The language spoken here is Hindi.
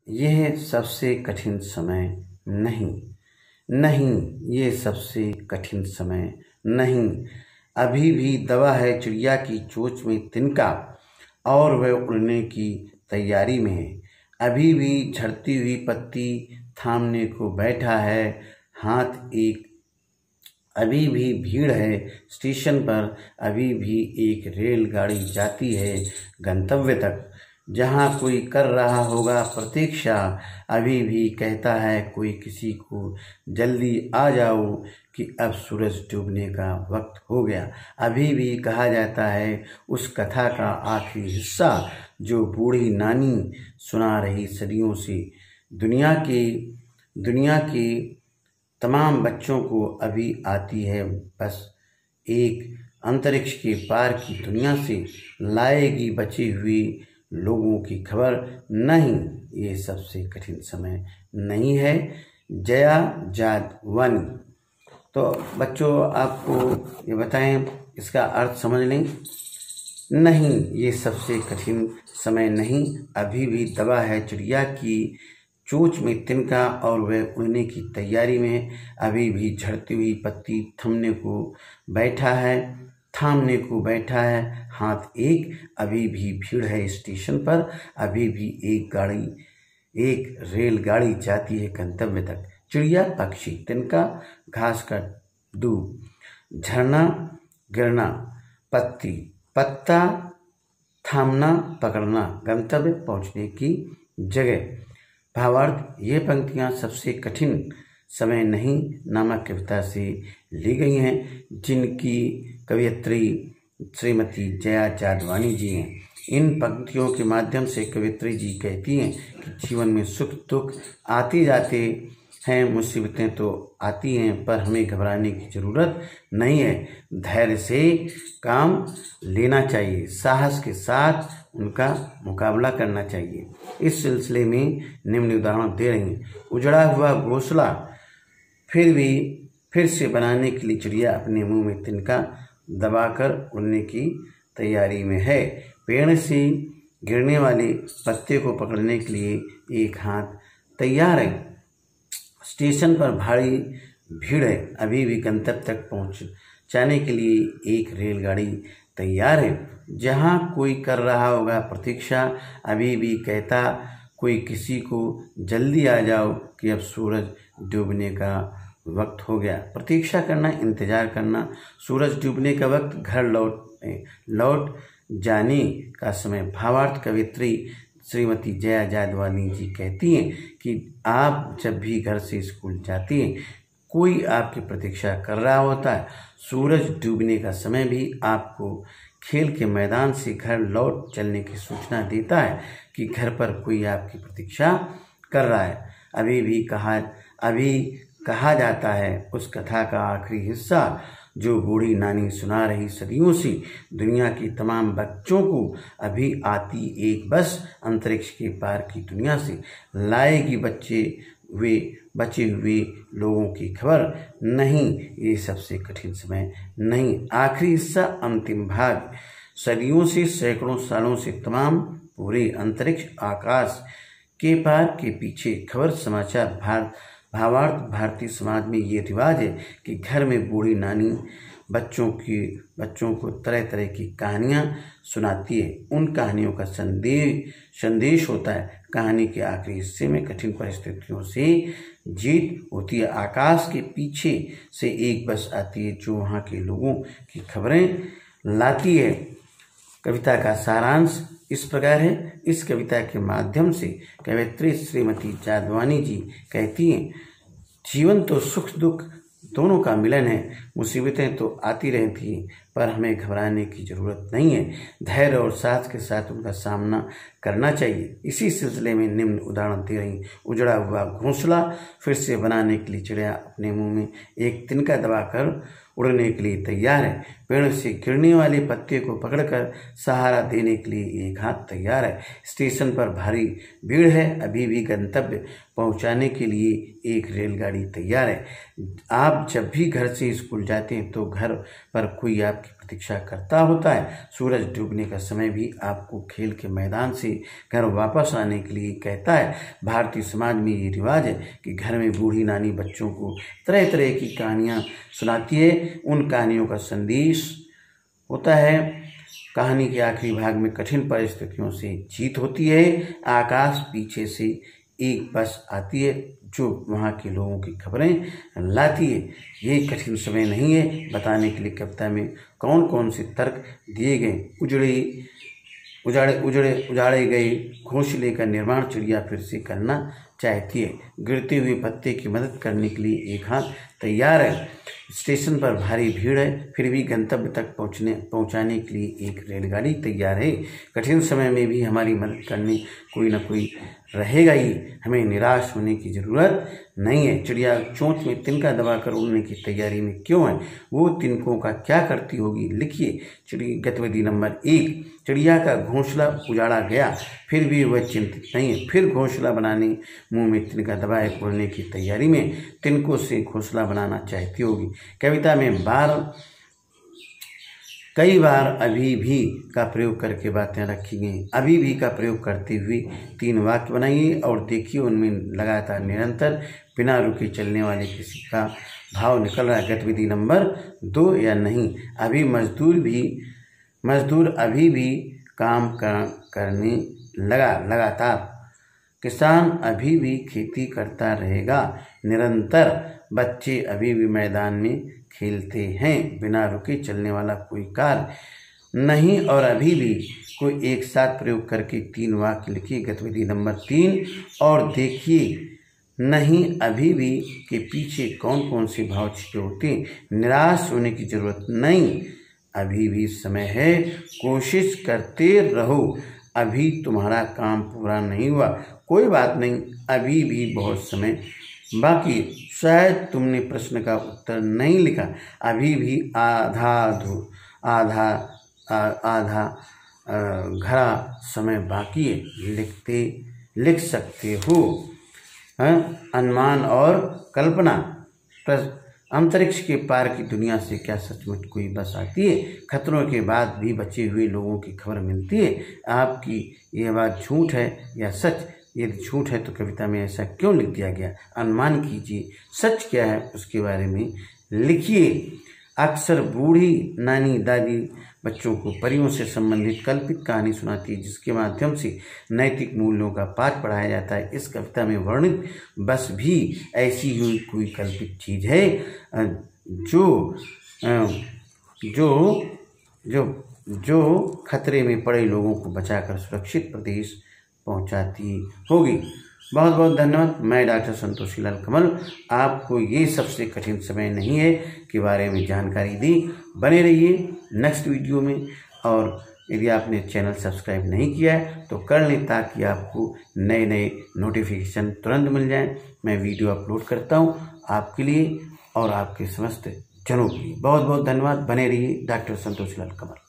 यह सबसे कठिन समय नहीं, नहीं ये सबसे कठिन समय नहीं। अभी भी दबा है चिड़िया की चोंच में तिनका और वह उड़ने की तैयारी में है। अभी भी झड़ती हुई पत्ती थामने को बैठा है हाथ एक। अभी भी भीड़ है स्टेशन पर, अभी भी एक रेलगाड़ी जाती है गंतव्य तक, जहाँ कोई कर रहा होगा प्रतीक्षा। अभी भी कहता है कोई किसी को, जल्दी आ जाओ कि अब सूरज डूबने का वक्त हो गया। अभी भी कहा जाता है उस कथा का आखिरी हिस्सा जो बूढ़ी नानी सुना रही सदियों से। दुनिया के तमाम बच्चों को अभी आती है बस एक अंतरिक्ष के पार की दुनिया से, लाएगी बचे हुए लोगों की खबर। नहीं ये सबसे कठिन समय नहीं है। जया जादवानी। तो बच्चों आपको ये बताएं, इसका अर्थ समझ लें। नहीं ये सबसे कठिन समय नहीं। अभी भी दबा है चिड़िया की चोंच में तिनका और वह उड़ने की तैयारी में है। अभी भी झड़ती हुई पत्ती थामने को बैठा है हाथ एक। अभी भी भीड़ है स्टेशन पर, अभी भी एक रेलगाड़ी जाती है गंतव्य तक। चिड़िया पक्षी तिनका घास का दूब, झरना गिरना पत्ती, पत्ता थामना पकड़ना, गंतव्य पहुंचने की जगह। भावार्थ, ये पंक्तियां सबसे कठिन समय नहीं नामक कविता से ली गई हैं, जिनकी कवयित्री श्रीमती जया जादवानी जी हैं। इन पंक्तियों के माध्यम से कवयित्री जी कहती हैं कि जीवन में सुख दुख आते जाते हैं, मुसीबतें तो आती हैं, पर हमें घबराने की ज़रूरत नहीं है। धैर्य से काम लेना चाहिए, साहस के साथ उनका मुकाबला करना चाहिए। इस सिलसिले में निम्न उदाहरण दे रही हैं। उजड़ा हुआ घोंसला फिर से बनाने के लिए चिड़िया अपने मुंह में तिनका दबाकर उड़ने की तैयारी में है। पेड़ से गिरने वाले पत्ते को पकड़ने के लिए एक हाथ तैयार है। स्टेशन पर भारी भीड़ है, अभी भी गंतव्य तक पहुंचाने के लिए एक रेलगाड़ी तैयार है, जहां कोई कर रहा होगा प्रतीक्षा। अभी भी कहता कोई किसी को, जल्दी आ जाओ कि अब सूरज डूबने का वक्त हो गया। प्रतीक्षा करना, इंतजार करना, सूरज डूबने का वक्त, घर लौट जाने का समय। भावार्थ, कवयित्री श्रीमती जया जादवानी जी कहती हैं कि आप जब भी घर से स्कूल जाती हैं, कोई आपकी प्रतीक्षा कर रहा होता है। सूरज डूबने का समय भी आपको खेल के मैदान से घर लौट चलने की सूचना देता है कि घर पर कोई आपकी प्रतीक्षा कर रहा है। अभी कहा जाता है उस कथा का आखिरी हिस्सा जो बूढ़ी नानी सुना रही सदियों से। दुनिया के तमाम बच्चों को अभी आती एक बस अंतरिक्ष के पार की दुनिया से, लाएगी बचे हुए लोगों की खबर। नहीं ये सबसे कठिन समय नहीं। आखिरी हिस्सा, अंतिम भाग। सदियों से, सैकड़ों सालों से तमाम पूरे अंतरिक्ष आकाश के पार के पीछे खबर समाचार। भावार्थ, भारतीय समाज में ये रिवाज है कि घर में बूढ़ी नानी बच्चों को तरह तरह की कहानियाँ सुनाती है। उन कहानियों का संदेश होता है। कहानी के आखिरी हिस्से में कठिन परिस्थितियों से जीत होती है। आकाश के पीछे से एक बस आती है जो वहाँ के लोगों की खबरें लाती है। कविता का सारांश इस प्रकार है। इस कविता के माध्यम से कवयित्री श्रीमती जादवानी जी कहती हैं, जीवन तो सुख दुख दोनों का मिलन है। मुसीबतें तो आती रहती हैं, पर हमें घबराने की ज़रूरत नहीं है। धैर्य और साहस के साथ उनका सामना करना चाहिए। इसी सिलसिले में निम्न उदाहरण दे रही। उजड़ा हुआ घोंसला फिर से बनाने के लिए चिड़िया अपने मुंह में एक तिनका दबाकर उड़ने के लिए तैयार है। पेड़ से गिरने वाले पत्ते को पकड़कर सहारा देने के लिए एक हाथ तैयार है। स्टेशन पर भारी भीड़ है, अभी भी गंतव्य पहुंचाने के लिए एक रेलगाड़ी तैयार है। आप जब भी घर से स्कूल जाते हैं तो घर पर कोई आपकी की प्रतीक्षा करता होता है। सूरज डूबने का समय भी आपको खेल के मैदान से घर वापस आने के लिए कहता है। भारतीय समाज में ये रिवाज है कि घर में बूढ़ी नानी बच्चों को तरह तरह की कहानियाँ सुनाती है। उन कहानियों का संदेश होता है, कहानी के आखिरी भाग में कठिन परिस्थितियों से जीत होती है। आकाश पीछे से एक बस आती है जो वहाँ के लोगों की खबरें लाती है। ये कठिन समय नहीं है बताने के लिए कविता में कौन कौन से तर्क दिए गए। उजाड़े गए घोंसले का निर्माण चिड़िया फिर से करना चाहती है। गिरते हुए पत्ते की मदद करने के लिए एक हाथ तैयार है। स्टेशन पर भारी भीड़ है, फिर भी गंतव्य तक पहुंचाने के लिए एक रेलगाड़ी तैयार है। कठिन समय में भी हमारी मदद करने कोई ना कोई रहेगा ही, हमें निराश होने की ज़रूरत नहीं है। चिड़िया चोंच में तिनका दबाकर उड़ने की तैयारी में क्यों है, वो तिनकों का क्या करती होगी, लिखिए। गतिविधि नंबर 1, चिड़िया का घोंसला उजाड़ा गया, फिर भी वह चिंतित नहीं है। फिर घोंसला बनाने मुंह में तिनका दबाए उड़ने की तैयारी में तिनकों से घोंसला बनाना चाहती होगी। कविता में कई बार अभी भी का प्रयोग करके बातें रखी गई। अभी भी का प्रयोग करते हुए 3 वाक्य बनाइए और देखिए उनमें लगातार निरंतर बिना रुके चलने वाले किसी का भाव निकल रहा है। गतिविधि नंबर 2 या नहीं। अभी मजदूर अभी भी काम करने लगा लगातार। किसान अभी भी खेती करता रहेगा निरंतर। बच्चे अभी भी मैदान में खेलते हैं। बिना रुके चलने वाला कोई कार्य नहीं और अभी भी कोई एक साथ प्रयोग करके 3 वाक्य लिखिए। गतिविधि नंबर 3 और देखिए नहीं अभी भी के पीछे कौन कौन से भाव छिपे होते हैं। निराश होने की जरूरत नहीं, अभी भी समय है, कोशिश करते रहो। अभी तुम्हारा काम पूरा नहीं हुआ, कोई बात नहीं, अभी भी बहुत समय बाकी। शायद तुमने प्रश्न का उत्तर नहीं लिखा, अभी भी आधा घड़ा समय बाकी है, लिख सकते हो। अनुमान और कल्पना। अंतरिक्ष के पार की दुनिया से क्या सचमुच कोई बस आती है? खतरों के बाद भी बचे हुए लोगों की खबर मिलती है। आपकी यह बात झूठ है या सच? यदि झूठ है तो कविता में ऐसा क्यों लिख दिया गया? अनुमान कीजिए, सच क्या है उसके बारे में लिखिए। अक्सर बूढ़ी नानी दादी बच्चों को परियों से संबंधित कल्पित कहानी सुनाती है जिसके माध्यम से नैतिक मूल्यों का पाठ पढ़ाया जाता है। इस कविता में वर्णित बस भी ऐसी ही कोई कल्पित चीज है जो खतरे में पड़े लोगों को बचाकर सुरक्षित प्रदेश पहुंचाती होगी। बहुत बहुत धन्यवाद। मैं डॉक्टर संतोषी लाल कमल आपको ये सबसे कठिन समय नहीं है के बारे में जानकारी दी। बने रहिए नेक्स्ट वीडियो में, और यदि आपने चैनल सब्सक्राइब नहीं किया है तो कर लें ताकि आपको नए नए नोटिफिकेशन तुरंत मिल जाएं। मैं वीडियो अपलोड करता हूं आपके लिए और आपके समस्त जनों के लिए। बहुत बहुत धन्यवाद। बने रहिए डॉक्टर संतोषी लाल कमल।